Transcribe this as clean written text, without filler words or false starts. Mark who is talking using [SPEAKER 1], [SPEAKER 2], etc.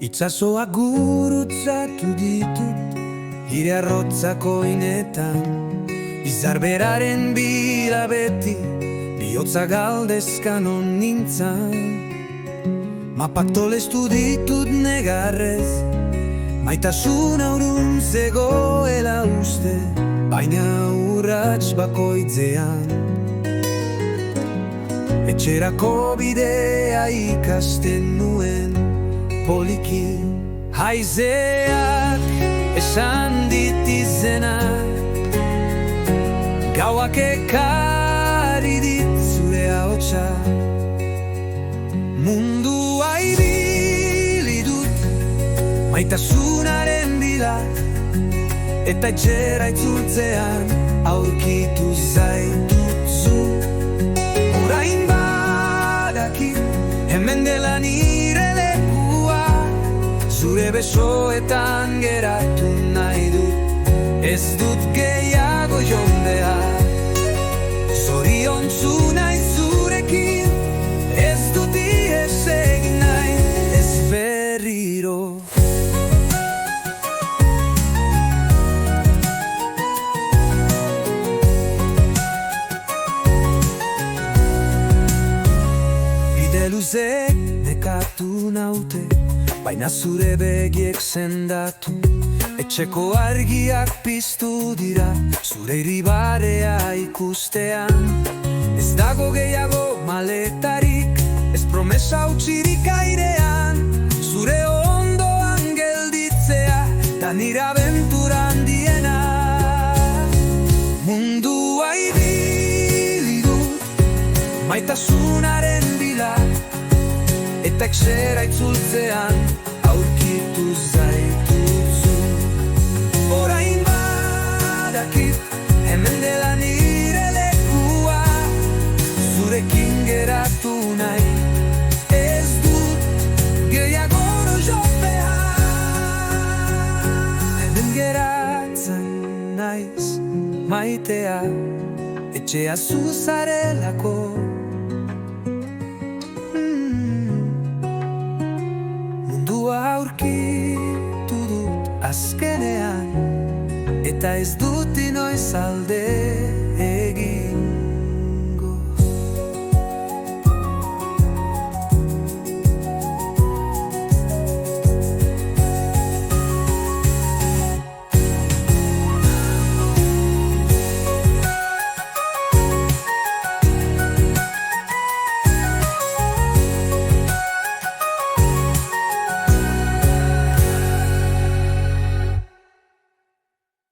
[SPEAKER 1] Itsasoa gurutzatu ditut hire arrotzako inetan, izar beraren bila beti bihotza galdezkan on nintzan. Mapak tolestu ditut negarrez, maitasuna urrun zegoela uste, baina urrats bakoitzean. Etxerako bidea ikasten nuen poliki, haizeak esan dit izenak, gauak ekarri dit zure ahotsa. Mundua ibili dut maitasunaren bila, eta etxera itzultzean aurkitu zaituzu. Orain badakit hemen dela nire lekua, zure besoetan geratu nahi dut, ez dut gehiago jon behar. Zoriontsu nahi zurekin, ez dut ihes egin nahi, ez berriro. Bide luzek nekatu naute, baina zure begiek sendatu. Etxeko argiak piztu dira, zure irribarea ikustean. Ez dago gehiago maletarik, ez promesa utzirik airean. Zure ondoan gelditzea, da nire abentura handiena. Mundua ibili dut maitasunaren bila, eta etxera itzultzean aurkitu zaituzu. Orain badakit hemen dela nire lekua, zurekin geratu nahi, ez dut gehiago jo behar. Hemen geratzen naiz maitea, etxea zuzarelako. Mundua aurkitu dut azkenean, eta ez dut inoiz alde